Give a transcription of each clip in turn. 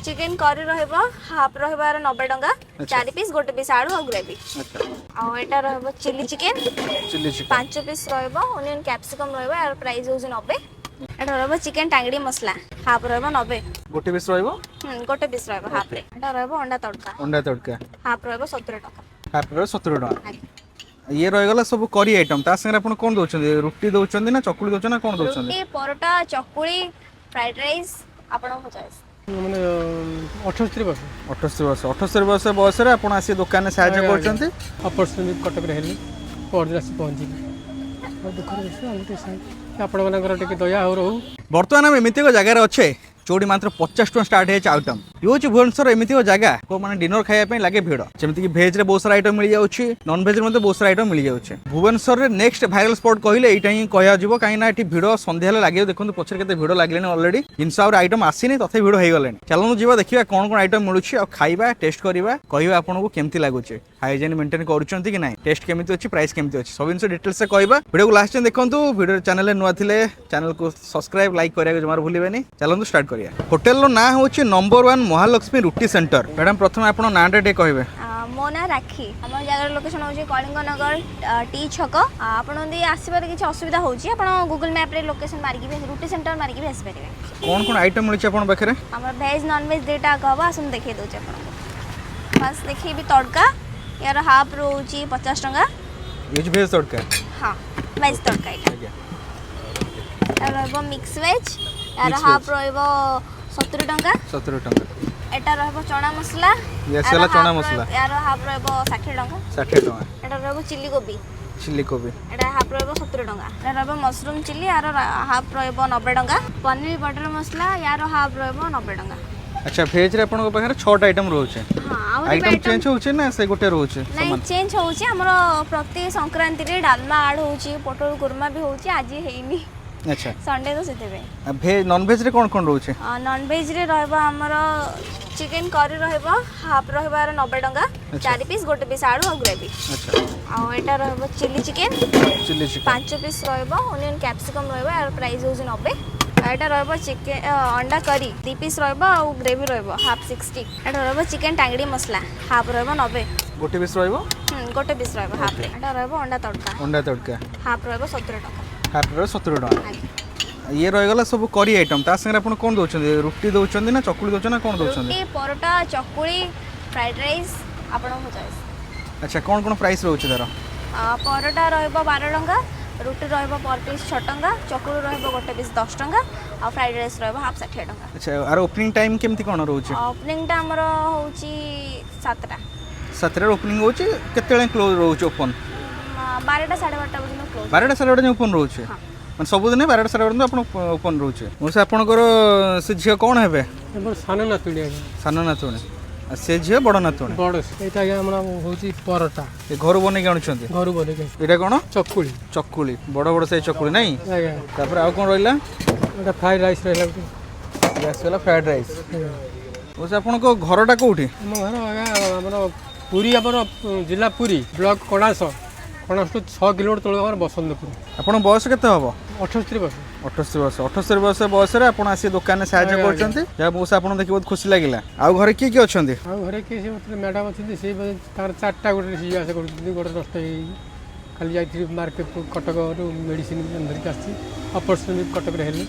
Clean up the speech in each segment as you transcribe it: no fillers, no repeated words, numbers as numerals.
Chicken curry रहइबो half रहइबो are 90 टंका 4 piece गोटे piece आलू और ग्रेवी। अच्छा आ एटा रहइबो chilli chicken chilli chicken 5 piece रहइबो ओनियन कैप्सिकम रहइबो आर प्राइस होउछ 90। एटा रहइबो चिकन टांगड़ी मसला हाफ रहइबो 90। गोटे पीस रहइबो गोटे पीस रहइबो हाफ रे। एटा रहइबो अंडा तड़का अंडा तड़का हाफ रहइबो 70 टंका। हाफ रे 70 टका। ये रहीगला सब करी आइटम ता संगे आपण कोन दोचंदी रोटी दोचंदी ना चकुली दोचंदी ना कोन दोचंदी रोटी परोटा चकुली फ्राइड राइस आपण हो चॉइस माने 78 वर्ष 78 वर्ष बयस रे आपण आसी दुकान में सहायता करचंती। ऑपरेशन कटक रे हेली परदिन आसी पहुंची दुख रे हम आपण मानकर टिके दया हो रहू। बर्तमान आम एमती जगार अच्छे जोटी मात्र 50 टका स्टार्ट है आइटम ये हूँ भुवनेश्वर एमती जगह को मैंने डिनर खाया लगे भिड़ जमीक भेज बहुत सारा आइटम मिल जाऊँगी नॉन भेज में बहुत सारा आइटम मिल जाऊँगी भुवनेश्वर में नेक्स्ट भाइराल स्पॉट कहले यहाँ कह कहीं भिड़ सन्ध्या लगे देखो पचर के भिड़ लगे अलरेडी जिनस आइटम आसनी तथे भिड़ हो गले चलू जी देखा कौन कौन आइटम मिलूँ खाଇବା टेस्ट करवा कह आपको केमती लगुच हाइजेन मेंटेन करुँच कि ना टेस्ट केमी अच्छी प्राइस केमी अच्छी सब जिन डिटेल्स से कहवा वीडियो को लास्ट देखो वीडियो चैनल नुआ थे चैनल को सब्सक्राइब लाइक करा जमार भूलें चलते स्टार्ट करिया। होटेल रो ना हूँ नंबर 1 महालक्ष्मी रुटी सेंटर। मैडम प्रथम आप नाटा टे कहे मो ना राखी आम जगार लोकेशन हूँ कलिंग नगर टी छक आपड़ आसबार किसी असुविधा होची आपण गूगल मैप रे लोकेशन मारिकी भी रुटी सेंटर मारिकी भी आसपारे। कौन कौन आइटम मिली आपन पाखे हमर वेज नॉन वेज दुटा कहब आसुन देखिए दउचे आपन बस देखिए भी तड़का यार हाफ रोची 50 टंका ये भेज तड़का हां वेज तड़का इटा यार रहबो मिक्स वेज यार हाफ रहबो 70 टंका 70 टंका एटा रहबो चना मसला ये सेला चना मसला यार हाफ रहबो 60 टंका 60 टंका एटा रहबो चिली कोबी एटा हाफ रहबो 70 टंका एटा रहबो मशरूम चिली यार हाफ रहबो 90 टंका पनीर बटर मसला यार हाफ रहबो 90 टंका। अच्छा भेज रे आपन पाखरे 6 आइटम रहउछे हां आइटम चेंज होउछे ना से गोटे रहउछे नहीं चेंज होउछे हमरो प्रति संक्रांति रे डालमा ऐड होउछी पोटल कुरमा भी होउछी आज हेइनी। अच्छा संडे तो सेते बे भेज नॉन भेज रे कोन कोन रहउछे नॉन भेज रे रहबो हमरो चिकन करी रहबो हाफ रहबो आर 90 टंका 4 पीस गोटे पीस आलू और ग्रेवी। अच्छा आ एटा रहबो चिली चिकन 5 पीस रहबो ओनियन कैप्सिकम रहबो आर प्राइस होउछ 90। एटा रहबो चिकन अंडा करी 3 पीस रहबो और ग्रेवी रहबो हाफ 60। एटा रहबो चिकन टांगड़ी मसला हाफ रहबो 90 गोटे पीस रहबो गोटे पीस रहबो हाफ रे। एटा रहबो अंडा तड़का हाफ रहबो 70 टंका हाफ रे 70 टंका। ये रहीगला सब करी आइटम ता संगे आपण कोन दोचंदी रोटी दोचंदी ना चकुली दोचंदी ना कोन दोचंदी रोटी परोटा चकुली फ्राइड राइस आपण हो चॉइस। अच्छा कौन कौन प्राइस रहउछे तार परोटा रहबो 12 टंका रोटी रहबो पर पीस 6 टंका चकुली रहबो गोटे पीस 10 टंका और फ्राइड राइस रहबो हाफ 60 टंका। अच्छा आर ओपनिंग टाइम केमती कोन रहउछे ओपनिंग टा हमरो होउची 7टा 7टा ओपनिंग होउछे केतेले क्लोज रहउछे ओपन 12टा 12:30 बजे क्लोज 12टा 12:30 ओपन रहउछे मन सब दिन 12टा 12:30 आपण ओपन रहउछे मोसे आपनकर से झियो कोन हेबे हमर सानो नातुणी से झियो बड़ नातुणी बड़ एटा हमरा होची परोटा ए घर बने के आणुछंती घर बने के एटा कोन चकुली बड़ बड़ से चकुली नहीं आया तापर आ कोन रहिला एटा फ्राइड राइस रहला गैस वाला फ्राइड राइस मोसे आपनको घरटा कोठी हम घर आया हमरा पुरी हमर जिला पुरी ब्लॉक कणास तो 6 किलोमीटर तळ हमर बसंतपुर। आपण बयस केते हबो 78 वर्ष 78 वर्ष बयस रे आपण आसी दुकान में सहायता करचंती जा मोसे आपण देखि बहुत खुशी लागिला। आ घरे की अछंती आ घरे के से मैडम अछंती से तार 4टा गोटे सी आसे करचंती गोटे नष्ट खाली जाई मार्केट कटक मेडिसिन धरिक आसी ऑपरेशन कटक रे हेली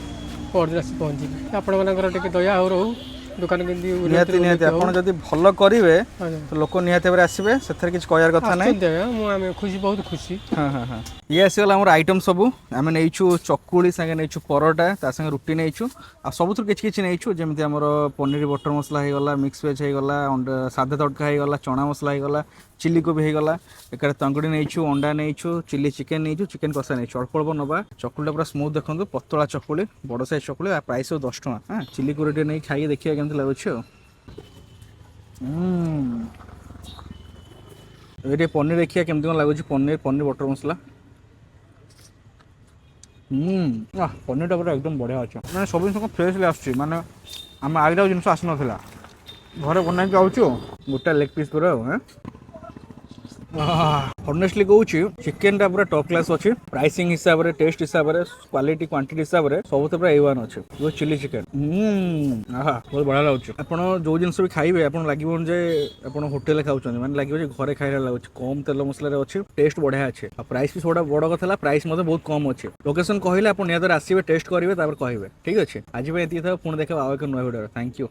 परदिन आसी पहुंची आपण मानकर टिके दया हो रहू दुकान केंदी निहाती निहाती आपण जदी भलो करिवे तो लोक निहाती बरे आसीबे सेथर किछ कहयार कथा नै मु आमे खुशी बहुत खुशी। हां हां हां ये आसीगला हमर आइटम सब आमे नैछु चकुली संगे नैछु परोटा ता संगे रुटी नैछु आ सबथुर किछ किछ नैछु जेमति हमर पनीर बटर मसला हे गला मिक्स वेज हे गला सादा तड़का हे गला चना मसला हे गला चिली कोबी हे गला एकर तंगड़ी नैछु अंडा नैछु चिली चिकन नैछु चिकन कसा नैछु अल्प अल्प नबा चकुलीटा पूरा स्मूथ देखंतु पतला चकुली बड़ साइज चकुली आ प्राइस 10 टका। हां चिली कोबी नै खाई देखिया केमति लागुछ ये पनीर देखिए केमती कौन लगुच पनीर पनीर बटर मसला पनीर पूरा एकदम बढ़िया अच्छे मैंने सब जिन फ्रेश आस माने आम आगे जिन आस ना घरे बना आऊँ गोटा लेग पीस पूरा हनेस्टली कहूँ चिकेन टा पूरा टॉप क्लास अच्छी प्राइसिंग हिसाब से टेस्ट हिसाब से क्वालिटी क्वांटिटी हिसाब से सब पूरा A1 अच्छे वो चिली चिकेन बहुत बढ़िया लगुच आपड़ जो जिन भी खाइबे आप लगे जे आप होटेल खाऊँ मैंने लगे घरे खाइला लगुच कम तेल मसला अच्छे टेस्ट बढ़िया अच्छे प्राइस भी थोड़ा बड़ कथा प्राइस बहुत कम अच्छे लोकेशन कहले आप निहत आसवे टेस्ट करेंगे कहे ठीक अच्छे आज ये पुणी देखा आउ एक नुआ वीडियो थैंक यू।